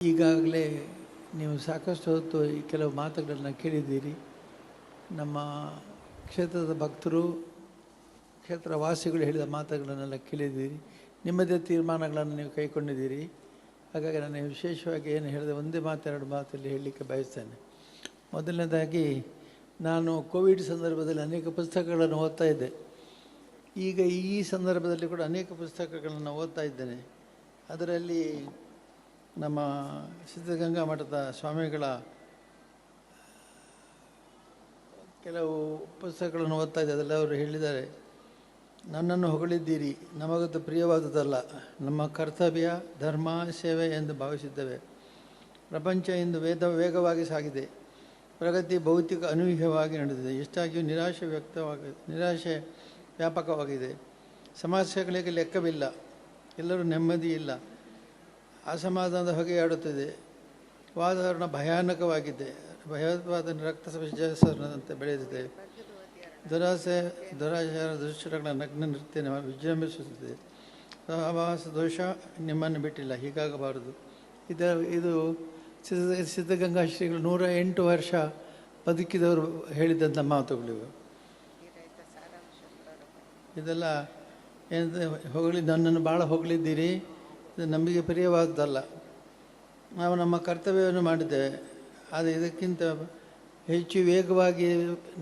ಈಗಾಗಲೇ ನೀವು ಸಾಕಷ್ಟು ಹೊತ್ತು ಈ ಕೆಲವು ಮಾತುಗಳನ್ನು ಕೇಳಿದ್ದೀರಿ. ನಮ್ಮ ಕ್ಷೇತ್ರದ ಭಕ್ತರು, ಕ್ಷೇತ್ರವಾಸಿಗಳು ಹೇಳಿದ ಮಾತುಗಳನ್ನೆಲ್ಲ ಕೇಳಿದ್ದೀರಿ. ನಿಮ್ಮದೇ ತೀರ್ಮಾನಗಳನ್ನು ನೀವು ಕೈಗೊಂಡಿದ್ದೀರಿ. ಹಾಗಾಗಿ ನಾನು ವಿಶೇಷವಾಗಿ ಏನು ಹೇಳಿದೆ, ಒಂದೇ ಮಾತೆರಡು ಮಾತಲ್ಲಿ ಹೇಳಲಿಕ್ಕೆ ಬಯಸ್ತೇನೆ. ಮೊದಲನೇದಾಗಿ, ನಾನು ಕೋವಿಡ್ ಸಂದರ್ಭದಲ್ಲಿ ಅನೇಕ ಪುಸ್ತಕಗಳನ್ನು ಓದ್ತಾ ಇದ್ದೆ. ಈಗ ಈ ಸಂದರ್ಭದಲ್ಲಿ ಕೂಡ ಅನೇಕ ಪುಸ್ತಕಗಳನ್ನು ಓದ್ತಾ ಇದ್ದೇನೆ. ಅದರಲ್ಲಿ ನಮ್ಮ ಸಿದ್ಧಗಂಗಾ ಮಠದ ಸ್ವಾಮಿಗಳ ಕೆಲವು ಪುಸ್ತಕಗಳನ್ನು ಓದ್ತಾ ಇದ್ದೆ. ಅದೆಲ್ಲ ಅವರು ಹೇಳಿದ್ದಾರೆ, ನನ್ನನ್ನು ಹೊಗಳಿದ್ದೀರಿ, ನಮಗದು ಪ್ರಿಯವಾದುದಲ್ಲ. ನಮ್ಮ ಕರ್ತವ್ಯ ಧರ್ಮ ಸೇವೆ ಎಂದು ಭಾವಿಸಿದ್ದೇವೆ. ಪ್ರಪಂಚ ಇಂದು ವೇಗವಾಗಿ ಸಾಗಿದೆ. ಪ್ರಗತಿ ಭೌತಿಕ ಅನೂಹ್ಯವಾಗಿ ನಡೆದಿದೆ. ಎಷ್ಟಾಗಿಯೂ ನಿರಾಶೆ ವ್ಯಾಪಕವಾಗಿದೆ. ಸಮಸ್ಯೆಗಳಿಗೆ ಲೆಕ್ಕವಿಲ್ಲ. ಎಲ್ಲರೂ ನೆಮ್ಮದಿ ಇಲ್ಲ. ಅಸಮಾಧಾನದ ಹೊಗೆಯಾಡುತ್ತಿದೆ. ವಾತಾವರಣ ಭಯಾನಕವಾಗಿದೆ. ಭಯೋತ್ಪಾದನೆ ರಕ್ತಸಂಚರಿಸಿದಂತೆ ಬೆಳೆದಿದೆ. ದುರಾಚಾರ ದುಶ್ಚಟಗಳ ನಗ್ನ ನೃತ್ಯ ವಿಜೃಂಭಿಸುತ್ತಿದೆ. ಸಹವಾಸ ದೋಷ ನಿಮ್ಮನ್ನು ಬಿಟ್ಟಿಲ್ಲ. ಹೀಗಾಗಬಾರದು. ಇದು ಸಿದ್ಧಗಂಗಾ ಶ್ರೀಗಳು 108 ವರ್ಷ ಬದುಕಿದವರು ಹೇಳಿದಂಥ ಮಾತುಗಳಿವೆ. ಇದೆಲ್ಲ ನನ್ನನ್ನು ಭಾಳ ಹೊಗಳಿದ್ದೀರಿ, ಇದು ನಮಗೆ ಪ್ರಿಯವಾದದ್ದಲ್ಲ. ನಾವು ನಮ್ಮ ಕರ್ತವ್ಯವನ್ನು ಮಾಡಿದ್ದೇವೆ. ಆದರೆ ಇದಕ್ಕಿಂತ ಹೆಚ್ಚು ವೇಗವಾಗಿ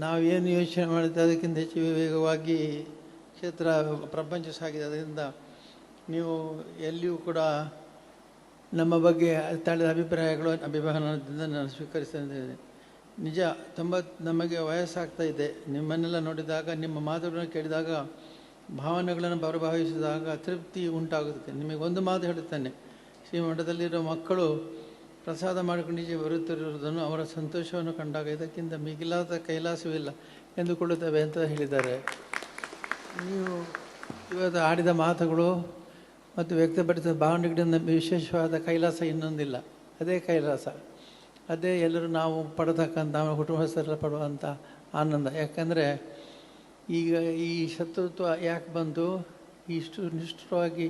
ನಾವೇನು ಯೋಚನೆ ಮಾಡಿದ್ದೇವೆ ಅದಕ್ಕಿಂತ ಹೆಚ್ಚು ವೇಗವಾಗಿ ಪ್ರಪಂಚ ಸಾಗಿದೆ. ಅದರಿಂದ ನೀವು ಎಲ್ಲಿಯೂ ಕೂಡ ನಮ್ಮ ಬಗ್ಗೆ ತಳೆದ ಅಭಿಮಾನದಿಂದ ನಾನು ಸ್ವೀಕರಿಸಿದ್ದೇನೆ. ನಿಜ, ನಮಗೆ ವಯಸ್ಸಾಗ್ತಾ ಇದೆ. ನಿಮ್ಮನ್ನೆಲ್ಲ ನೋಡಿದಾಗ, ನಿಮ್ಮ ಮಾತುಗಳನ್ನು ಕೇಳಿದಾಗ, ಭಾವನೆಗಳನ್ನು ಪ್ರಭಾವಿಸಿದಾಗ ತೃಪ್ತಿ ಉಂಟಾಗುತ್ತದೆ. ನಿಮಗೆ ಒಂದು ಮಾತು ಹೇಳುತ್ತೇನೆ, ಶ್ರೀಮಠದಲ್ಲಿರೋ ಮಕ್ಕಳು ಪ್ರಸಾದ ಮಾಡಿಕೊಂಡು ಈಚೆ ಬರುತ್ತಿರುವುದನ್ನು, ಅವರ ಸಂತೋಷವನ್ನು ಕಂಡಾಗ ಇದಕ್ಕಿಂತ ಮಿಗಿಲಾದ ಕೈಲಾಸವಿಲ್ಲ ಎಂದುಕೊಳ್ಳುತ್ತೇವೆ ಅಂತ ಹೇಳಿದ್ದಾರೆ. ನೀವು ಇವತ್ತು ಆಡಿದ ಮಾತುಗಳು ಮತ್ತು ವ್ಯಕ್ತಪಡಿಸಿದ ಭಾವನೆಗಳಿಂದ ವಿಶೇಷವಾದ ಕೈಲಾಸ ಇನ್ನೊಂದಿಲ್ಲ. ಅದೇ ಕೈಲಾಸ, ಅದೇ ಎಲ್ಲರೂ ನಾವು ಪಡತಕ್ಕಂಥ ಕುಟುಂಬಸ್ಥರೆಲ್ಲ ಪಡುವಂಥ ಆನಂದ. ಯಾಕಂದರೆ ಈಗ ಈ ಶತ್ರುತ್ವ ಯಾಕೆ ಬಂತು, ಇಷ್ಟು ನಿಷ್ಠುರವಾಗಿ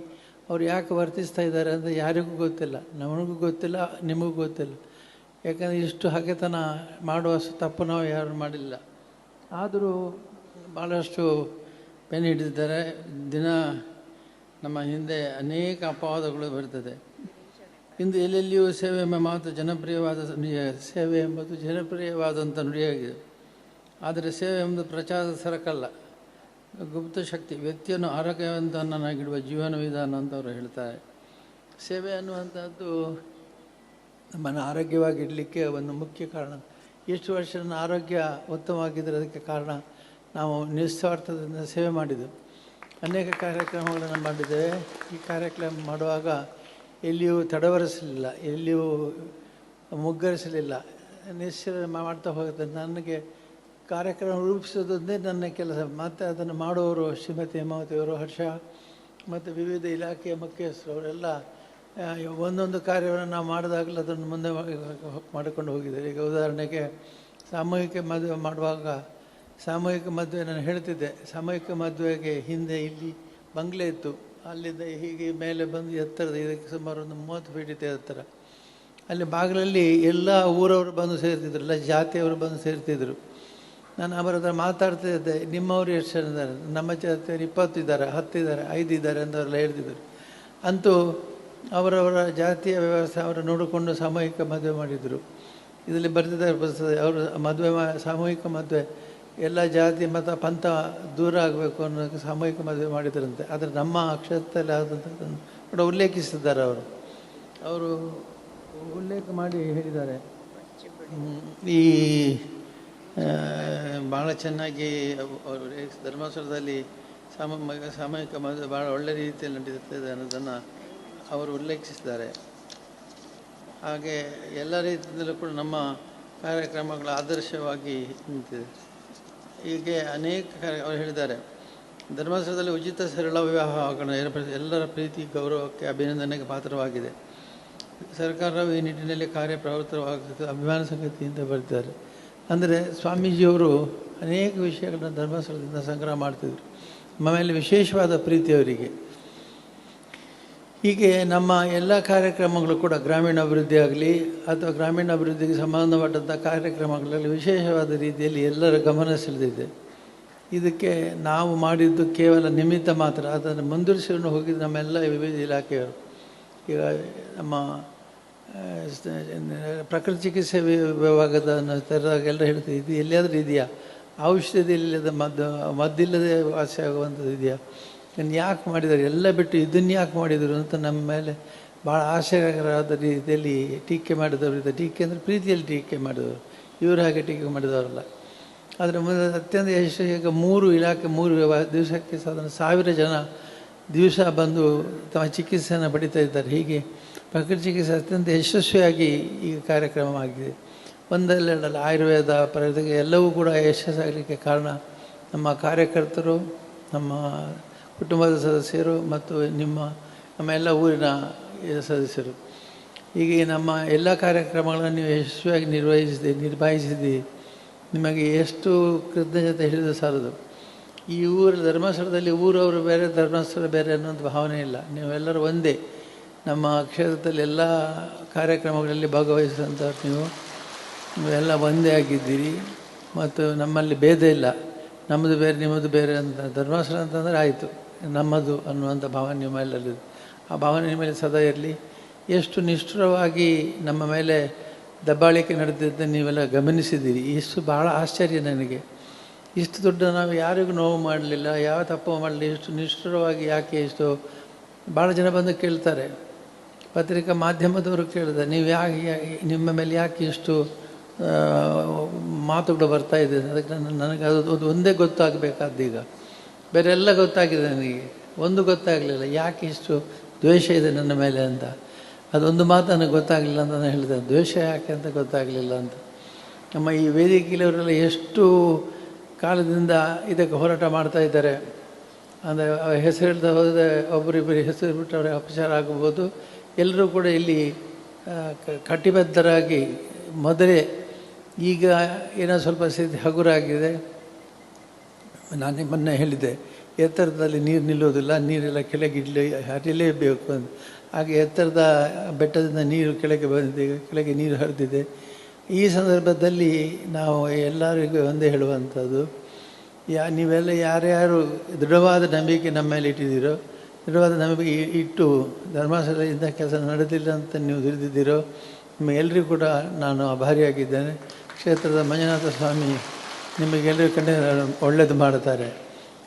ಅವ್ರು ಯಾಕೆ ವರ್ತಿಸ್ತಾ ಇದ್ದಾರೆ ಅಂತ ಯಾರಿಗೂ ಗೊತ್ತಿಲ್ಲ. ನಮಗೂ ಗೊತ್ತಿಲ್ಲ, ನಿಮಗೂ ಗೊತ್ತಿಲ್ಲ. ಯಾಕಂದರೆ ಇಷ್ಟು ಹಗೆತನ ಮಾಡುವಷ್ಟು ತಪ್ಪು ನಾವು ಯಾರು ಮಾಡಿಲ್ಲ. ಆದರೂ ಭಾಳಷ್ಟು ಬೆನ್ನು ಹಿಡಿದಿದ್ದಾರೆ. ದಿನ ನಮ್ಮ ಹಿಂದೆ ಅನೇಕ ಅಪವಾದಗಳು ಬರ್ತದೆ. ಇಂದು ಎಲ್ಲೆಲ್ಲಿಯೂ ಸೇವೆ ಎಂಬ ಮಾತು ಜನಪ್ರಿಯವಾದ ಸೇವೆ ಎಂಬುದು ಜನಪ್ರಿಯವಾದಂಥ ನುಡಿಯಾಗಿದೆ. ಆದರೆ ಸೇವೆ ಎಂಬುದು ಪ್ರಚಾರದ ಸರಕಲ್ಲ, ಗುಪ್ತ ಶಕ್ತಿ, ವ್ಯಕ್ತಿಯನ್ನು ಆರೋಗ್ಯವಂತನಾಗಿಡುವ ಜೀವನ ವಿಧಾನ ಅಂತ ಅವರು ಹೇಳ್ತಾರೆ. ಸೇವೆ ಅನ್ನುವಂಥದ್ದು ನಮ್ಮನ್ನು ಆರೋಗ್ಯವಾಗಿಡಲಿಕ್ಕೆ ಒಂದು ಮುಖ್ಯ ಕಾರಣ. ಎಷ್ಟು ವರ್ಷ ನನ್ನ ಆರೋಗ್ಯ ಉತ್ತಮವಾಗಿದ್ದರೆ ಅದಕ್ಕೆ ಕಾರಣ ನಾವು ನಿಸ್ವಾರ್ಥದಿಂದ ಸೇವೆ ಮಾಡಿದ್ದೆವು. ಅನೇಕ ಕಾರ್ಯಕ್ರಮಗಳನ್ನು ಮಾಡಿದ್ದೇವೆ. ಈ ಕಾರ್ಯಕ್ರಮ ಮಾಡುವಾಗ ಎಲ್ಲಿಯೂ ತಡವರಿಸಲಿಲ್ಲ, ಎಲ್ಲಿಯೂ ಮುಗ್ಗರಿಸಲಿಲ್ಲ. ನಿಶ್ಚಯ ಮಾಡ್ತಾ ಹೋಗುತ್ತೆ. ನನಗೆ ಕಾರ್ಯಕ್ರಮ ರೂಪಿಸೋದೊಂದೇ ನನ್ನ ಕೆಲಸ. ಮತ್ತು ಅದನ್ನು ಮಾಡುವವರು ಶ್ರೀಮತಿ ಹೇಮಾವತಿಯವರು, ಹರ್ಷ ಮತ್ತು ವಿವಿಧ ಇಲಾಖೆಯ ಮುಖ್ಯಸ್ಥರು ಅವರೆಲ್ಲ ಒಂದೊಂದು ಕಾರ್ಯವನ್ನು ನಾವು ಮಾಡಿದಾಗಲೂ ಅದನ್ನು ಮುಂದೆ ಮಾಡಿಕೊಂಡು ಹೋಗಿದ್ದಾರೆ. ಈಗ ಉದಾಹರಣೆಗೆ ಸಾಮೂಹಿಕ ಮದುವೆ ಮಾಡುವಾಗ, ಸಾಮೂಹಿಕ ಮದುವೆ ನಾನು ಹೇಳ್ತಿದ್ದೆ, ಸಾಮೂಹಿಕ ಮದುವೆಗೆ ಹಿಂದೆ ಇಲ್ಲಿ ಬಂಗ್ಲೆ ಇತ್ತು. ಅಲ್ಲಿಂದ ಹೀಗೆ ಮೇಲೆ ಬಂದು ಎತ್ತರದ, ಇದಕ್ಕೆ ಸುಮಾರು ಒಂದು 30 ಫೀಟ್ ಇತ್ತು ಎತ್ತರ. ಅಲ್ಲಿ ಬಾಗಿಲಲ್ಲಿ ಎಲ್ಲ ಊರವರು ಬಂದು ಸೇರ್ತಿದ್ರು, ಎಲ್ಲ ಜಾತಿಯವರು ಬಂದು ಸೇರ್ತಿದ್ರು. ನಾನು ಅವರ ಹತ್ರ ಮಾತಾಡ್ತಿದ್ದೆ, ನಿಮ್ಮವರು ಎಷ್ಟು ಜನ ಇದ್ದಾರೆ? ನಮ್ಮ ಜಾತಿಯವರು 20 ಇದ್ದಾರೆ, 10 ಇದ್ದಾರೆ, 5 ಇದ್ದಾರೆ ಅಂತ ಅವರೆಲ್ಲ ಹೇಳ್ತಿದ್ರು. ಅಂತೂ ಅವರವರ ಜಾತಿಯ ವ್ಯವಸ್ಥೆ ಅವರು ನೋಡಿಕೊಂಡು ಸಾಮೂಹಿಕ ಮದುವೆ ಮಾಡಿದರು. ಇದರಲ್ಲಿ ಬರೆದಿದ್ದಾರೆ ಬರ್ತದೆ, ಅವರು ಸಾಮೂಹಿಕ ಮದುವೆ ಎಲ್ಲ ಜಾತಿ ಮತ ಪಂಥ ದೂರ ಆಗಬೇಕು ಅನ್ನೋದಕ್ಕೆ ಸಾಮೂಹಿಕ ಮದುವೆ ಮಾಡಿದರಂತೆ. ಆದರೆ ನಮ್ಮ ಕ್ಷೇತ್ರದಲ್ಲಿ ಆದಂಥದ್ದನ್ನು ಕೂಡ ಉಲ್ಲೇಖಿಸಿದ್ದಾರೆ. ಅವರು ಉಲ್ಲೇಖ ಮಾಡಿ ಹೇಳಿದ್ದಾರೆ. ಈ ಭಾಳ ಚೆನ್ನಾಗಿ ಅವರು ಧರ್ಮಸ್ಥಳದಲ್ಲಿ ಸಾಮೂಹಿಕ ಮದುವೆ ಭಾಳ ಒಳ್ಳೆ ರೀತಿಯಲ್ಲಿ ನಡೀತದೆ ಅನ್ನೋದನ್ನು ಅವರು ಉಲ್ಲೇಖಿಸಿದ್ದಾರೆ. ಹಾಗೆ ಎಲ್ಲ ರೀತಿಯಲ್ಲೂ ಕೂಡ ನಮ್ಮ ಕಾರ್ಯಕ್ರಮಗಳ ಆದರ್ಶವಾಗಿ ನಿಂತಿದೆ. ಹೀಗೆ ಅನೇಕ ಅವರು ಹೇಳಿದ್ದಾರೆ, ಧರ್ಮಸ್ಥಳದಲ್ಲಿ ಉಚಿತ ಸರಳ ವಿವಾಹಗಳು ಎಲ್ಲರ ಪ್ರೀತಿ ಗೌರವಕ್ಕೆ ಅಭಿನಂದನೆಗೆ ಪಾತ್ರವಾಗಿದೆ. ಸರ್ಕಾರವು ಈ ನಿಟ್ಟಿನಲ್ಲಿ ಕಾರ್ಯಪ್ರವೃತ್ತವಾಗುತ್ತದೆ, ಅಭಿಮಾನ ಸಂಗತಿ ಅಂತ ಬರ್ತಾರೆ. ಅಂದರೆ ಸ್ವಾಮೀಜಿಯವರು ಅನೇಕ ವಿಷಯಗಳನ್ನ ಧರ್ಮಸ್ಥಳದಿಂದ ಸಂಗ್ರಹ ಮಾಡ್ತಿದ್ರು. ನಮ್ಮ ಮೇಲೆ ವಿಶೇಷವಾದ ಪ್ರೀತಿ ಅವರಿಗೆ. ಹೀಗೆ ನಮ್ಮ ಎಲ್ಲ ಕಾರ್ಯಕ್ರಮಗಳು ಕೂಡ ಗ್ರಾಮೀಣಾಭಿವೃದ್ಧಿ ಆಗಲಿ ಅಥವಾ ಗ್ರಾಮೀಣಾಭಿವೃದ್ಧಿಗೆ ಸಂಬಂಧಪಟ್ಟಂಥ ಕಾರ್ಯಕ್ರಮಗಳಲ್ಲಿ ವಿಶೇಷವಾದ ರೀತಿಯಲ್ಲಿ ಎಲ್ಲರ ಗಮನ ಸೆಳೆದಿದೆ. ಇದಕ್ಕೆ ನಾವು ಮಾಡಿದ್ದು ಕೇವಲ ನಿಮಿತ್ತ ಮಾತ್ರ. ಅದನ್ನು ಮುಂದುವರಿಸಿಕೊಂಡು ಹೋಗಿದ್ದು ನಮ್ಮೆಲ್ಲ ವಿವಿಧ ಇಲಾಖೆಯವರು. ಈಗ ನಮ್ಮ ಪ್ರಕೃತಿ ಚಿಕಿತ್ಸೆ ವಿಭಾಗದ ತೆರೆದಾಗೆಲ್ಲ ಹೇಳ್ತೀವಿ, ಇದು ಎಲ್ಲಿಯಾದರೂ ಇದೆಯಾ, ಔಷಧಿಯಿಲ್ಲದ ಮದ್ದಿಲ್ಲದೆ ವಾಸಿ ಆಗುವಂಥದ್ದು ಇದೆಯಾ, ಇದನ್ನು ಯಾಕೆ ಮಾಡಿದ್ದಾರೆ, ಎಲ್ಲ ಬಿಟ್ಟು ಇದನ್ನು ಯಾಕೆ ಮಾಡಿದರು ಅಂತ ನಮ್ಮ ಮೇಲೆ ಭಾಳ ಆಶ್ಚರ್ಯಕರವಾದ ರೀತಿಯಲ್ಲಿ ಟೀಕೆ ಮಾಡಿದವರು. ಟೀಕೆ ಅಂದರೆ ಪ್ರೀತಿಯಲ್ಲಿ ಟೀಕೆ ಮಾಡಿದವರು, ಇವರು ಹಾಗೆ ಟೀಕೆ ಮಾಡಿದವರಲ್ಲ. ಆದರೆ ಮುಂದೆ ಅತ್ಯಂತ ಈಗ 3 ಇಲಾಖೆ 3 ದಿವಸಕ್ಕೆ ಸಾಧಾರಣ 1000 ಜನ ದಿವಸ ಬಂದು ತಮ್ಮ ಚಿಕಿತ್ಸೆಯನ್ನು ಪಡಿತಾ ಇದ್ದಾರೆ. ಹೀಗೆ ಪ್ರಕೃತಿ ಚಿಕಿತ್ಸೆ ಅತ್ಯಂತ ಯಶಸ್ವಿಯಾಗಿ ಈಗ ಕಾರ್ಯಕ್ರಮ ಆಗಿದೆ. ಒಂದೆರಡಲ್ಲ, ಆಯುರ್ವೇದ ಪ್ರಗತಿಗೆ ಎಲ್ಲವೂ ಕೂಡ ಯಶಸ್ಸಾಗಲಿಕ್ಕೆ ಕಾರಣ ನಮ್ಮ ಕಾರ್ಯಕರ್ತರು, ನಮ್ಮ ಕುಟುಂಬದ ಸದಸ್ಯರು ಮತ್ತು ನಮ್ಮ ಎಲ್ಲ ಊರಿನ ಸದಸ್ಯರು. ಹೀಗೆ ನಮ್ಮ ಎಲ್ಲ ಕಾರ್ಯಕ್ರಮಗಳನ್ನು ನೀವು ಯಶಸ್ವಿಯಾಗಿ ನಿಭಾಯಿಸಿದ್ದೀರಿ. ನಿಮಗೆ ಎಷ್ಟು ಕೃತಜ್ಞತೆ ಹೇಳಿದ್ರು ಸಾಲದು. ಈ ಧರ್ಮಸ್ಥಳದಲ್ಲಿ ಊರವರು ಬೇರೆ, ಧರ್ಮಸ್ಥಳ ಬೇರೆ ಅನ್ನೋಂಥ ಭಾವನೆ ಇಲ್ಲ. ನೀವೆಲ್ಲರೂ ಒಂದೇ. ನಮ್ಮ ಕ್ಷೇತ್ರದಲ್ಲಿ ಎಲ್ಲ ಕಾರ್ಯಕ್ರಮಗಳಲ್ಲಿ ಭಾಗವಹಿಸಿದಂಥವ್ರು ನೀವೆಲ್ಲ ಒಂದೇ ಆಗಿದ್ದೀರಿ. ಮತ್ತು ನಮ್ಮಲ್ಲಿ ಭೇದ ಇಲ್ಲ. ನಮ್ಮದು ಬೇರೆ ನಿಮ್ಮದು ಬೇರೆ ಅಂತ. ಧರ್ಮಸ್ಥಳ ಅಂತಂದರೆ ಆಯಿತು, ನಮ್ಮದು ಅನ್ನುವಂಥ ಭಾವನೆ ನಿಮ್ಮಲ್ಲಲ್ಲಿದೆ. ಆ ಭಾವನೆ ನಿಮ್ಮಲ್ಲಿ ಸದಾ ಇರಲಿ. ಎಷ್ಟು ನಿಷ್ಠುರವಾಗಿ ನಮ್ಮ ಮೇಲೆ ದಬ್ಬಾಳಿಕೆ ನಡೆದಿದ್ದ ನೀವೆಲ್ಲ ಗಮನಿಸಿದ್ದೀರಿ. ಇಷ್ಟು ಭಾಳ ಆಶ್ಚರ್ಯ ನನಗೆ. ಇಷ್ಟು ದೊಡ್ಡ ನಾವು ಯಾರಿಗೂ ನೋವು ಮಾಡಲಿಲ್ಲ, ಯಾವ ತಪ್ಪು ಮಾಡಲಿಲ್ಲ. ಇಷ್ಟು ನಿಷ್ಠುರವಾಗಿ ಯಾಕೆ ಇಷ್ಟು ಭಾಳ ಜನ ಬಂದು ಕೇಳ್ತಾರೆ, ಪತ್ರಿಕಾ ಮಾಧ್ಯಮದವರು ಕೇಳಿದೆ, ನೀವು ನಿಮ್ಮ ಮೇಲೆ ಯಾಕೆ ಇಷ್ಟು ಮಾತುಗಳು ಬರ್ತಾಯಿದೆ. ಅದಕ್ಕೆ ನನಗೆ ಅದು ಒಂದೇ ಗೊತ್ತಾಗಬೇಕಾದ್ದು. ಈಗ ಬೇರೆ ಎಲ್ಲ ಗೊತ್ತಾಗಿದೆ ನನಗೆ, ಒಂದು ಗೊತ್ತಾಗಲಿಲ್ಲ, ಯಾಕೆ ಇಷ್ಟು ದ್ವೇಷ ಇದೆ ನನ್ನ ಮೇಲೆ ಅಂತ. ಅದೊಂದು ಮಾತು ನನಗೆ ಗೊತ್ತಾಗಲಿಲ್ಲ ಅಂತ ನಾನು ಹೇಳಿದೆ, ದ್ವೇಷ ಯಾಕೆ ಅಂತ ಗೊತ್ತಾಗಲಿಲ್ಲ ಅಂತ. ನಮ್ಮ ಈ ವೇದಿಕೆಯವರೆಲ್ಲ ಎಷ್ಟು ಕಾಲದಿಂದ ಇದಕ್ಕೆ ಹೋರಾಟ ಮಾಡ್ತಾ ಇದ್ದಾರೆ ಅಂದರೆ ಹೆಸರು ಹೇಳ್ತಾ ಹೋದರೆ ಒಬ್ಬರಿಬ್ಬರು ಹೆಸರು ಬಿಟ್ಟು ಅವರಿಗೆ ಅಪಚಾರ ಆಗಬಹುದು. ಎಲ್ಲರೂ ಕೂಡ ಇಲ್ಲಿ ಕಟಿಬದ್ಧರಾಗಿ ಮೊದಲೇ, ಈಗ ಏನೋ ಸ್ವಲ್ಪ ಸ್ಥಿತಿ ಹಗುರಾಗಿದೆ. ನಾನು ಮೊನ್ನೆ ಹೇಳಿದ್ದೆ, ಎತ್ತರದಲ್ಲಿ ನೀರು ನಿಲ್ಲೋದಿಲ್ಲ, ನೀರೆಲ್ಲ ಕೆಳಗೆ ಹರಿಯಲೇಬೇಕು ಅಂತ. ಹಾಗೆ ಎತ್ತರದ ಬೆಟ್ಟದಿಂದ ನೀರು ಕೆಳಗೆ ಬಂದಿದೆ, ಕೆಳಗೆ ನೀರು ಹರಿದಿದೆ. ಈ ಸಂದರ್ಭದಲ್ಲಿ ನಾವು ಎಲ್ಲರಿಗೂ ಒಂದೇ ಹೇಳುವಂಥದ್ದು, ನೀವೆಲ್ಲ ಯಾರ್ಯಾರು ದೃಢವಾದ ನಂಬಿಕೆ ನಮ್ಮ ಮೇಲೆ ಇಟ್ಟಿದ್ದೀರೋ, ದೃಢವಾದ ನಂಬಿಕೆ ಇಟ್ಟು ಧರ್ಮಸ್ಥಳದಿಂದ ಕೆಲಸ ನಡೆದಿಲ್ಲ ಅಂತ ನೀವು ತಿಳಿದಿದ್ದೀರೋ, ನಿಮಗೆಲ್ಲರಿಗೂ ಕೂಡ ನಾನು ಆಭಾರಿಯಾಗಿದ್ದೇನೆ. ಕ್ಷೇತ್ರದ ಮಂಜುನಾಥ ಸ್ವಾಮಿ ನಿಮಗೆಲ್ಲರಿಗೂ ಕಂಡು ಒಳ್ಳೆಯದು ಮಾಡುತ್ತಾರೆ.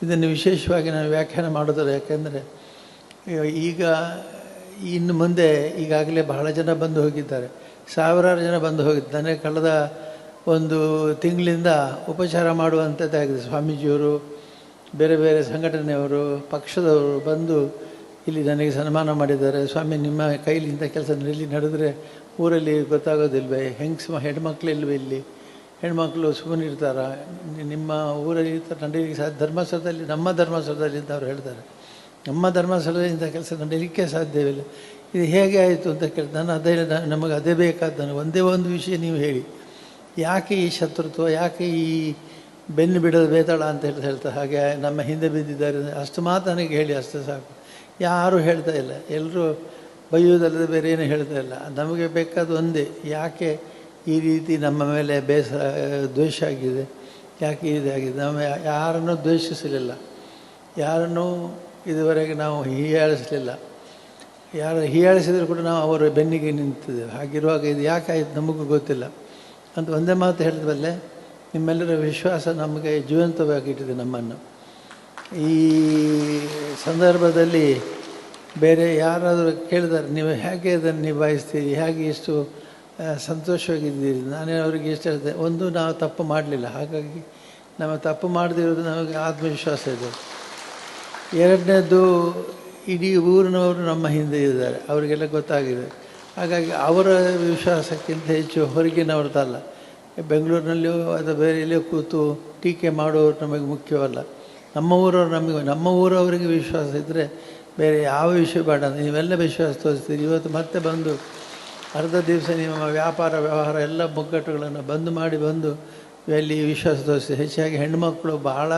ಇದನ್ನು ವಿಶೇಷವಾಗಿ ನಾನು ವ್ಯಾಖ್ಯಾನ ಮಾಡೋದಿಲ್ಲ. ಯಾಕೆಂದರೆ ಈಗ ಇನ್ನು ಮುಂದೆ ಈಗಾಗಲೇ ಬಹಳ ಜನ ಬಂದು ಹೋಗಿದ್ದಾರೆ, ಸಾವಿರಾರು ಜನ ಬಂದು ಹೋಗಿದ್ದಾರೆ. ಕಳೆದ ಒಂದು ತಿಂಗಳಿಂದ ಉಪಚಾರ ಮಾಡುವಂಥದ್ದಾಗಿದೆ. ಸ್ವಾಮೀಜಿಯವರು, ಬೇರೆ ಬೇರೆ ಸಂಘಟನೆಯವರು, ಪಕ್ಷದವರು ಬಂದು ಇಲ್ಲಿ ನನಗೆ ಸನ್ಮಾನ ಮಾಡಿದ್ದಾರೆ. ಸ್ವಾಮಿ, ನಿಮ್ಮ ಕೈಲಿಂದ ಕೆಲಸ ಇಲ್ಲಿ ನಡೆದರೆ ಊರಲ್ಲಿ ಗೊತ್ತಾಗೋದಿಲ್ವೇ, ಹೆಣ್ಮಕ್ಳು ಇಲ್ವೇ, ಇಲ್ಲಿ ಹೆಣ್ಮಕ್ಳು ಸುಮ್ಮನೆ ಇರ್ತಾರ, ನಿಮ್ಮ ಊರಲ್ಲಿ ನಡೆಯಲಿಕ್ಕೆ ಧರ್ಮಸ್ಥಳದಲ್ಲಿ, ನಮ್ಮ ಧರ್ಮಸ್ಥಳದಲ್ಲಿ ಅಂತ ಅವ್ರು ಹೇಳ್ತಾರೆ. ನಮ್ಮ ಧರ್ಮಸ್ಥಳದಿಂದ ಕೆಲಸ ನಡೆಯಲಿಕ್ಕೆ ಸಾಧ್ಯವಿಲ್ಲ. ಇದು ಹೇಗೆ ಆಯಿತು ಅಂತ ಕೇಳ್ತಾರೆ. ನಾನು ನಮಗೆ ಅದೇ ಬೇಕಾದ, ನನಗೆ ಒಂದೇ ಒಂದು ವಿಷಯ ನೀವು ಹೇಳಿ, ಯಾಕೆ ಈ ಶತ್ರುತ್ವ, ಯಾಕೆ ಈ ಬೆನ್ನು ಬಿಡೋದು ಬೇತಾಳ ಅಂತ ಹೇಳ್ತಾರೆ. ಹಾಗೆ ನಮ್ಮ ಹಿಂದೆ ಬಿದ್ದಿದ್ದಾರೆ, ಅಷ್ಟು ಮಾತು ನನಗೆ ಹೇಳಿ, ಅಷ್ಟು ಸಾಕು. ಯಾರೂ ಹೇಳ್ತಾ ಇಲ್ಲ, ಎಲ್ಲರೂ ಬೈಯೋದಲ್ಲದೆ ಬೇರೆ ಏನು ಹೇಳ್ತಾ ಇಲ್ಲ. ನಮಗೆ ಬೇಕಾದ ಒಂದೇ, ಯಾಕೆ ಈ ರೀತಿ ನಮ್ಮ ಮೇಲೆ ದ್ವೇಷ ಆಗಿದೆ, ಯಾಕೆ ಇದಾಗಿದೆ. ನಾವು ಯಾರನ್ನೂ ದ್ವೇಷಿಸಲಿಲ್ಲ, ಯಾರನ್ನೂ ಇದುವರೆಗೆ ನಾವು ಹೀಯಾಳಿಸಲಿಲ್ಲ. ಯಾರು ಹೀಯಾಳಿಸಿದರೂ ಕೂಡ ನಾವು ಅವರ ಬೆನ್ನಿಗೆ ನಿಂತಿದ್ದೇವೆ. ಹಾಗಿರುವಾಗ ಇದು ಯಾಕಾಯಿತು ನಮಗೂ ಗೊತ್ತಿಲ್ಲ ಅಂತ ಒಂದೇ ಮಾತು ಹೇಳಿದ್ವಲ್ಲೇ, ನಿಮ್ಮೆಲ್ಲರ ವಿಶ್ವಾಸ ನಮಗೆ ಜೀವಂತವಾಗಿಟ್ಟಿದೆ ನಮ್ಮನ್ನು. ಈ ಸಂದರ್ಭದಲ್ಲಿ ಬೇರೆ ಯಾರಾದರೂ ಕೇಳಿದಾರೆ, ನೀವು ಹೇಗೆ ಅದನ್ನು ನಿಭಾಯಿಸ್ತೀರಿ, ಹೇಗೆ ಇಷ್ಟು ಸಂತೋಷವಾಗಿದ್ದೀರಿ. ನಾನೇ ಅವರಿಗೆ ಇಷ್ಟ ಹೇಳ್ತೇನೆ, ಒಂದು, ನಾವು ತಪ್ಪು ಮಾಡಲಿಲ್ಲ, ಹಾಗಾಗಿ ನಾವು ತಪ್ಪು ಮಾಡದಿರೋದು ನಮಗೆ ಆತ್ಮವಿಶ್ವಾಸ ಇದೆ. ಎರಡನೇದು, ಇಡೀ ಊರಿನವರು ನಮ್ಮ ಹಿಂದೆ ಇದ್ದಾರೆ, ಅವರಿಗೆಲ್ಲ ಗೊತ್ತಾಗಿದೆ. ಹಾಗಾಗಿ ಅವರ ವಿಶ್ವಾಸಕ್ಕಿಂತ ಹೆಚ್ಚು ಹೊರಗಿನವ್ರದ್ದಲ್ಲ. ಬೆಂಗಳೂರಿನಲ್ಲಿಯೋ ಅಥವಾ ಬೇರೆ ಎಲ್ಲಿಯೋ ಕೂತು ಟೀಕೆ ಮಾಡೋರು ನಮಗೆ ಮುಖ್ಯವಲ್ಲ. ನಮ್ಮ ಊರವರಿಗೆ ವಿಶ್ವಾಸ ಇದ್ದರೆ ಬೇರೆ ಯಾವ ವಿಷಯ ಬೇಡ. ನೀವೆಲ್ಲ ವಿಶ್ವಾಸ ತೋರಿಸ್ತೀರಿ. ಇವತ್ತು ಮತ್ತೆ ಬಂದು ಅರ್ಧ ದಿವಸ ನಿಮ್ಮ ವ್ಯಾಪಾರ ವ್ಯವಹಾರ ಎಲ್ಲ ಮುಗ್ಗಟ್ಟುಗಳನ್ನು ಬಂದು ಅಲ್ಲಿ ವಿಶ್ವಾಸ ತೋರಿಸ್ತೀರಿ. ಹೆಚ್ಚಾಗಿ ಹೆಣ್ಣುಮಕ್ಕಳು ಬಹಳ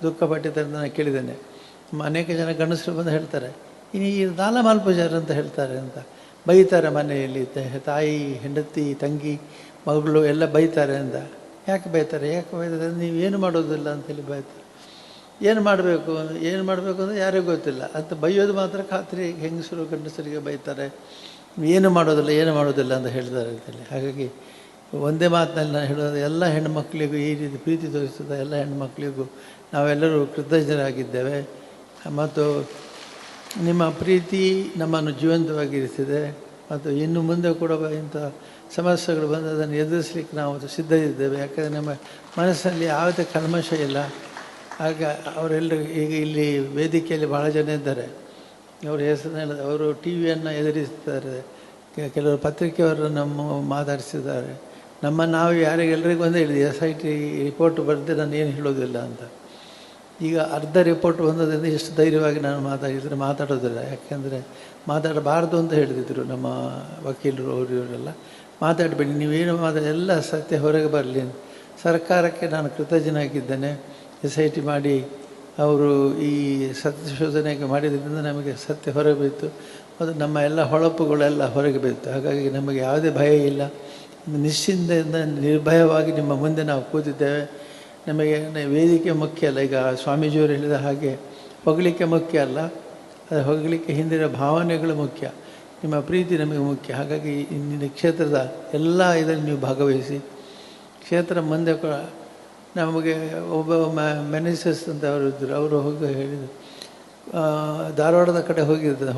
ದುಃಖಪಟ್ಟಿದ್ದಾರೆ ಅಂತ ನಾನು ಕೇಳಿದ್ದೇನೆ. ಅನೇಕ ಜನ ಗಂಡಸರು ಬಂದು ಹೇಳ್ತಾರೆ, ಇನ್ನು ಈ ದಾಲ ಮಾಲ್ಪೂಜಾರ್ ಅಂತ ಹೇಳ್ತಾರೆ ಅಂತ ಬೈತಾರೆ ಮನೆಯಲ್ಲಿ, ತಾಯಿ, ಹೆಂಡತಿ, ತಂಗಿ, ಮಗಳು ಎಲ್ಲ ಬೈತಾರೆ ಅಂತ. ಯಾಕೆ ಬೈತಾರೆ ನೀವೇನು ಮಾಡೋದಿಲ್ಲ ಅಂತೇಳಿ ಬೈತಾರೆ. ಏನು ಮಾಡಬೇಕು ಅಂದರೆ ಯಾರಿಗೂ ಗೊತ್ತಿಲ್ಲ ಅಂತ ಬೈಯೋದು ಮಾತ್ರ ಖಾತ್ರಿ. ಹೆಂಗಸರು ಗಂಡಸರಿಗೆ ಬೈತಾರೆ, ಏನು ಮಾಡೋದಿಲ್ಲ ಅಂತ ಹೇಳ್ತಾರೆ ಅಂತೇಳಿ. ಹಾಗಾಗಿ ಒಂದೇ ಮಾತಿನಲ್ಲಿ ನಾನು ಹೇಳೋದು, ಎಲ್ಲ ಹೆಣ್ಣುಮಕ್ಕಳಿಗೂ ಈ ರೀತಿ ಪ್ರೀತಿ ತೋರಿಸಿದ ಎಲ್ಲ ಹೆಣ್ಣುಮಕ್ಕಳಿಗೂ ನಾವೆಲ್ಲರೂ ಕೃತಜ್ಞರಾಗಿದ್ದೇವೆ. ಮತ್ತು ನಿಮ್ಮ ಪ್ರೀತಿ ನಮ್ಮನ್ನು ಜೀವಂತವಾಗಿರಿಸಿದೆ. ಮತ್ತು ಇನ್ನು ಮುಂದೆ ಕೂಡ ಇಂಥ ಸಮಸ್ಯೆಗಳು ಬಂದು ಅದನ್ನು ಎದುರಿಸಲಿಕ್ಕೆ ನಾವು ಸಿದ್ಧರಿದ್ದೇವೆ. ಯಾಕಂದರೆ ನಮ್ಮ ಮನಸ್ಸಲ್ಲಿ ಯಾವುದೇ ಕಲ್ಮಶ ಇಲ್ಲ. ಆಗ ಅವರೆಲ್ಲರೂ ಈಗ ಇಲ್ಲಿ ವೇದಿಕೆಯಲ್ಲಿ ಭಾಳ ಜನ ಇದ್ದಾರೆ. ಅವರು ಹೆಸರನ್ನ ಅವರು ಟಿ ವಿಯನ್ನು ಎದುರಿಸ್ತಾರೆ, ಕೆಲವರು ಪತ್ರಿಕೆಯವರನ್ನು ಮಾತಾಡಿಸಿದ್ದಾರೆ. ನಾವು ಯಾರಿಗೆಲ್ಲರಿಗೂ ಒಂದೇ ಹೇಳಿದೆ, SIT ರಿಪೋರ್ಟ್ ಬರೆದು ನಾನು ಏನು ಹೇಳೋದಿಲ್ಲ ಅಂತ. ಈಗ ಅರ್ಧ ರಿಪೋರ್ಟ್ ಬಂದದಿಂದ ಎಷ್ಟು ಧೈರ್ಯವಾಗಿ ನಾನು ಮಾತಾಡೋದಿಲ್ಲ. ಯಾಕೆಂದರೆ ಮಾತಾಡಬಾರ್ದು ಅಂತ ಹೇಳಿದ್ರು ನಮ್ಮ ವಕೀಲರು, ಇವರೆಲ್ಲ ಮಾತಾಡಬೇಡಿ, ನೀವೇನು ಎಲ್ಲ ಸತ್ಯ ಹೊರಗೆ ಬರಲಿ. ಸರ್ಕಾರಕ್ಕೆ ನಾನು ಕೃತಜ್ಞನಾಗಿದ್ದೇನೆ. SIT ಮಾಡಿ ಅವರು ಈ ಸತ್ಯಶೋಧನೆಗೆ ಮಾಡಿದ್ರಿಂದ ನಮಗೆ ಸತ್ಯ ಹೊರಗೆ ಬಿತ್ತು ಮತ್ತು ನಮ್ಮ ಎಲ್ಲ ಹೊಳಪುಗಳೆಲ್ಲ ಹೊರಗೆ ಬಿತ್ತು. ಹಾಗಾಗಿ ನಮಗೆ ಯಾವುದೇ ಭಯ ಇಲ್ಲ. ನಿಶ್ಚಿಂತೆಯಿಂದ ನಿರ್ಭಯವಾಗಿ ನಿಮ್ಮ ಮುಂದೆ ನಾವು ಕೂತಿದ್ದೇವೆ. ನಮಗೆ ವೇದಿಕೆ ಮುಖ್ಯ ಅಲ್ಲ. ಈಗ ಸ್ವಾಮೀಜಿಯವರು ಹೇಳಿದ ಹಾಗೆ ಹೊಗಲಿಕ್ಕೆ ಮುಖ್ಯ ಅಲ್ಲ, ಅದು ಹೊಗಲಿಕ್ಕೆ ಹಿಂದಿನ ಭಾವನೆಗಳು ಮುಖ್ಯ. ನಿಮ್ಮ ಪ್ರೀತಿ ನಮಗೆ ಮುಖ್ಯ. ಹಾಗಾಗಿ ಇಂದಿನ ಕ್ಷೇತ್ರದ ಎಲ್ಲ ಇದರಲ್ಲಿ ನೀವು ಭಾಗವಹಿಸಿ. ಕ್ಷೇತ್ರ ಮುಂದೆ ಕೂಡ ನಮಗೆ ಒಬ್ಬ ಮೆನಿಸಸ್ ಅಂತ ಅವರು ಇದ್ದರು. ಅವರು ಹೋಗಿ ಹೇಳಿದರು, ಧಾರವಾಡದ ಕಡೆ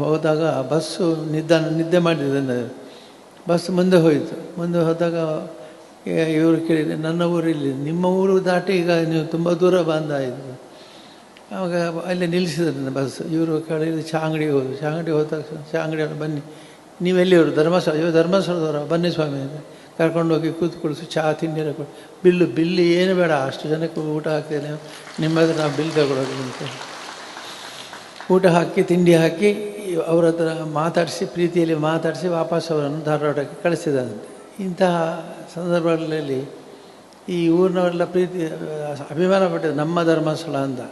ಹೋದಾಗ ಬಸ್ಸು ನಿದ್ದೆ ಮಾಡಿದ್ದೆ. ಬಸ್ ಮುಂದೆ ಹೋಯಿತು. ಮುಂದೆ ಹೋದಾಗ ಇವರು ಕೇಳಿದೆ, ನನ್ನ ಊರಿಲ್ಲಿ, ನಿಮ್ಮ ಊರು ದಾಟಿ ಈಗ ನೀವು ತುಂಬ ದೂರ ಬಂದಾಯಿತು. ಆವಾಗ ಅಲ್ಲಿ ನಿಲ್ಲಿಸಿದ್ರು ಬಸ್. ಇವರು ಕೇಳಿದ್ರು ಚಾಂಗಡಿಗೆ ಹೋದರು. ಚಾಂಗಡಿಗೆ ಹೋದ ತಕ್ಷಣ ಚಾಂಗಡಿಯವರು, ಬನ್ನಿ ನೀವೆಲ್ಲಿಯವರು? ಧರ್ಮಸ್ಥಳದವರು, ಬನ್ನಿ ಸ್ವಾಮಿ ಅಂತ ಕರ್ಕೊಂಡೋಗಿ ಕೂತ್ಕೊಳಿಸಿ ಚಹಾ ತಿಂಡಿ ಎಲ್ಲ ಬಿಲ್ಲು ಏನು ಬೇಡ, ಅಷ್ಟು ಜನಕ್ಕೆ ಊಟ ಹಾಕ್ತೇನೆ, ನಿಮ್ಮ ಹತ್ರ ನಾವು ಬಿಲ್ ತಗೊಳ್ಳೋದು ಅಂತ ಊಟ ಹಾಕಿ ತಿಂಡಿ ಹಾಕಿ ಅವ್ರ ಹತ್ರ ಮಾತಾಡಿಸಿ, ಪ್ರೀತಿಯಲ್ಲಿ ಮಾತಾಡಿಸಿ ವಾಪಸ್ ಅವರನ್ನು ಧಾರವಾಡಕ್ಕೆ ಕಳಿಸಿದಂತೆ. ಇಂತಹ ಸಂದರ್ಭಗಳಲ್ಲಿ ಈ ಊರಿನವರೆಲ್ಲ ಪ್ರೀತಿ ಅಭಿಮಾನ ಪಟ್ಟಿದ್ದು ನಮ್ಮ ಧರ್ಮಸ್ಥಳ ಅಂತ.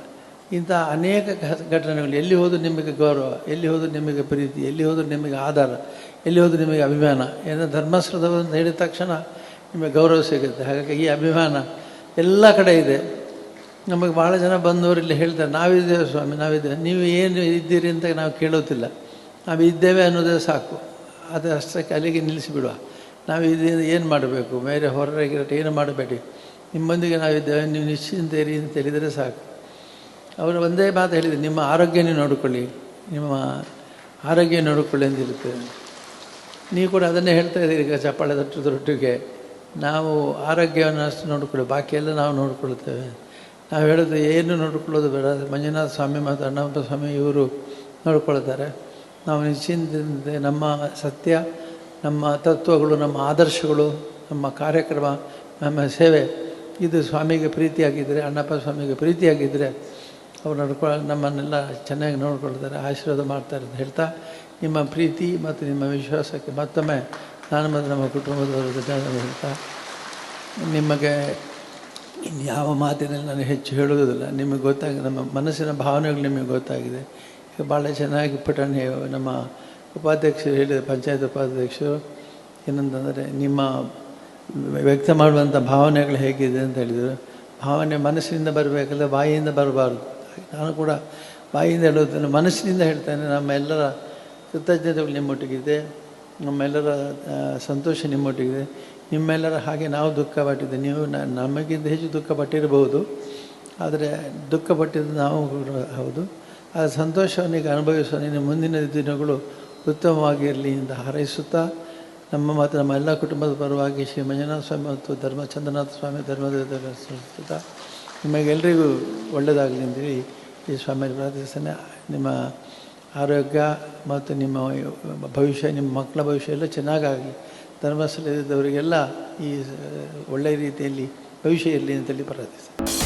ಇಂಥ ಅನೇಕ ಘಟನೆಗಳು, ಎಲ್ಲಿ ಹೋದರೂ ನಿಮಗೆ ಗೌರವ, ಎಲ್ಲಿ ಹೋದರೂ ನಿಮಗೆ ಪ್ರೀತಿ, ಎಲ್ಲಿ ಹೋದರೂ ನಿಮಗೆ ಆಧಾರ, ಎಲ್ಲಿ ಹೋದರೂ ನಿಮಗೆ ಅಭಿಮಾನ. ಏನೋ ಧರ್ಮಸ್ಥಳದವರು ಅಂತ ಹೇಳಿದ ತಕ್ಷಣ ನಿಮಗೆ ಗೌರವ ಸಿಗುತ್ತೆ. ಹಾಗಾಗಿ ಈ ಅಭಿಮಾನ ಎಲ್ಲ ಕಡೆ ಇದೆ. ನಮಗೆ ಭಾಳ ಜನ ಬಂದವರು ಇಲ್ಲಿ ಹೇಳ್ತಾರೆ, ನಾವಿದ್ದೇವೆ ಸ್ವಾಮಿ, ನಾವಿದ್ದೇವೆ. ನೀವು ಏನು ಇದ್ದೀರಿ ಅಂತ ನಾವು ಕೇಳೋದಿಲ್ಲ, ನಾವು ಇದ್ದೇವೆ ಅನ್ನೋದೇ ಸಾಕು. ಅದು ಅಷ್ಟಕ್ಕೆ ಅಲ್ಲಿಗೆ ನಿಲ್ಲಿಸಿಬಿಡುವ. ನಾವು ಏನು ಮಾಡಬೇಕು, ಬೇರೆ ಹೊರಗಿರಟ್ಟು ಏನು ಮಾಡಬೇಡಿ, ನಿಮ್ಮೊಂದಿಗೆ ನಾವಿದ್ದೇವೆ, ನೀವು ನಿಶ್ಚಿಂತೇರಿ ಅಂತ ಹೇಳಿದರೆ ಸಾಕು. ಅವರು ಒಂದೇ ಮಾತು ಹೇಳಿದರು, ನಿಮ್ಮ ಆರೋಗ್ಯನೇ ನೋಡಿಕೊಳ್ಳಿ, ನಿಮ್ಮ ಆರೋಗ್ಯ ನೋಡಿಕೊಳ್ಳಿ ಅಂದಿರ್ತೇವೆ. ನೀವು ಕೂಡ ಅದನ್ನೇ ಹೇಳ್ತಾ ಇದ್ದೀರಿ ಈಗ ಚಪ್ಪಾಳೆ ದೊಡ್ಡೊಟ್ಟಿಗೆ. ನಾವು ಆರೋಗ್ಯವನ್ನು ಅಷ್ಟು ನೋಡಿಕೊಳ್ಳಿ, ಬಾಕಿಯೆಲ್ಲ ನಾವು ನೋಡಿಕೊಳ್ತೇವೆ. ನಾವು ಹೇಳೋದು ಏನು ನೋಡಿಕೊಳ್ಳೋದು ಬೇಡ. ಮಂಜುನಾಥ ಸ್ವಾಮಿ ಮತ್ತು ಅಣ್ಣಪ್ಪ ಸ್ವಾಮಿ ಇವರು ನೋಡಿಕೊಳ್ತಾರೆ. ನಾವು ನಿಶ್ಚಿಂತೆ ನಮ್ಮ ಸತ್ಯ, ನಮ್ಮ ತತ್ವಗಳು, ನಮ್ಮ ಆದರ್ಶಗಳು, ನಮ್ಮ ಕಾರ್ಯಕ್ರಮ, ನಮ್ಮ ಸೇವೆ ಇದು ಸ್ವಾಮಿಗೆ ಪ್ರೀತಿಯಾಗಿದ್ದರೆ, ಅಣ್ಣಪ್ಪ ಸ್ವಾಮಿಗೆ ಪ್ರೀತಿಯಾಗಿದ್ದರೆ ಅವ್ರು ನಮ್ಮನ್ನೆಲ್ಲ ಚೆನ್ನಾಗಿ ನೋಡ್ಕೊಳ್ತಾರೆ, ಆಶೀರ್ವಾದ ಮಾಡ್ತಾರೆ ಅಂತ ಹೇಳ್ತಾ, ನಿಮ್ಮ ಪ್ರೀತಿ ಮತ್ತು ನಿಮ್ಮ ವಿಶ್ವಾಸಕ್ಕೆ ಮತ್ತೊಮ್ಮೆ ನಾನು ಮತ್ತು ನಮ್ಮ ಕುಟುಂಬದವರು ಧನ್ಯವಾದ ಹೇಳ್ತಾ, ನಿಮಗೆ ಇನ್ಯಾವ ಮಾತಿನಲ್ಲಿ ನಾನು ಹೆಚ್ಚು ಹೇಳುವುದಿಲ್ಲ. ನಿಮಗೆ ಗೊತ್ತಾಗಿದೆ, ನಮ್ಮ ಮನಸ್ಸಿನ ಭಾವನೆಗಳು ನಿಮಗೆ ಗೊತ್ತಾಗಿದೆ. ಈಗ ಭಾಳ ಚೆನ್ನಾಗಿ ಪುಟಾಣಿ ನಮ್ಮ ಉಪಾಧ್ಯಕ್ಷರು ಹೇಳಿದ, ಪಂಚಾಯತ್ ಉಪಾಧ್ಯಕ್ಷರು ಏನಂತಂದರೆ, ನಿಮ್ಮ ವ್ಯಕ್ತ ಮಾಡುವಂಥ ಭಾವನೆಗಳು ಹೇಗಿದೆ ಅಂತ ಹೇಳಿದರು. ಭಾವನೆ ಮನಸ್ಸಿನಿಂದ ಬರಬೇಕಲ್ಲ, ಬಾಯಿಯಿಂದ ಬರಬಾರ್ದು. ನಾನು ಕೂಡ ಬಾಯಿಯಿಂದ ಹೇಳೋದನ್ನು ಮನಸ್ಸಿನಿಂದ ಹೇಳ್ತೇನೆ. ನಮ್ಮೆಲ್ಲರ ಕೃತಜ್ಞತೆಗಳು ನಿಮ್ಮೊಟ್ಟಿಗಿದೆ, ನಮ್ಮೆಲ್ಲರ ಸಂತೋಷ ನಿಮ್ಮೊಟ್ಟಿಗಿದೆ. ನಿಮ್ಮೆಲ್ಲರ ಹಾಗೆ ನಾವು ದುಃಖ ಪಟ್ಟಿದ್ದೆ, ನೀವು ನಮಗಿಂತ ಹೆಚ್ಚು ದುಃಖ ಪಟ್ಟಿರಬಹುದು, ಆದರೆ ದುಃಖ ಪಟ್ಟಿದ್ದು ನಾವು ಹೌದು. ಆ ಸಂತೋಷವನ್ನೀಗ ಅನುಭವಿಸುವ ನಿನ್ನ ಮುಂದಿನ ದಿನಗಳು ಉತ್ತಮವಾಗಿರಲಿ ಅಂತ ಹಾರೈಸುತ್ತಾ, ನಮ್ಮ ಮತ್ತು ನಮ್ಮ ಎಲ್ಲ ಕುಟುಂಬದ ಪರವಾಗಿ ಶ್ರೀ ಮಂಜುನಾಥ ಸ್ವಾಮಿ ಮತ್ತು ಚಂದ್ರನಾಥ ಸ್ವಾಮಿ ಧರ್ಮದೇವತಾ ನಿಮಗೆಲ್ಲರಿಗೂ ಒಳ್ಳೆಯದಾಗಲಿ ಅಂತೇಳಿ ಈ ಸ್ವಾಮಿಯಲ್ಲಿ ಪ್ರಾರ್ಥಿಸ್ತೇನೆ. ನಿಮ್ಮ ಆರೋಗ್ಯ ಮತ್ತು ನಿಮ್ಮ ಭವಿಷ್ಯ, ನಿಮ್ಮ ಮಕ್ಕಳ ಭವಿಷ್ಯ ಎಲ್ಲ ಚೆನ್ನಾಗಾಗಲಿ. ಧರ್ಮಸ್ಥಳದವರಿಗೆಲ್ಲ ಈ ಒಳ್ಳೆಯ ರೀತಿಯಲ್ಲಿ ಭವಿಷ್ಯ ಇರಲಿ ಅಂತೇಳಿ ಪ್ರಾರ್ಥಿಸ್ತೇನೆ.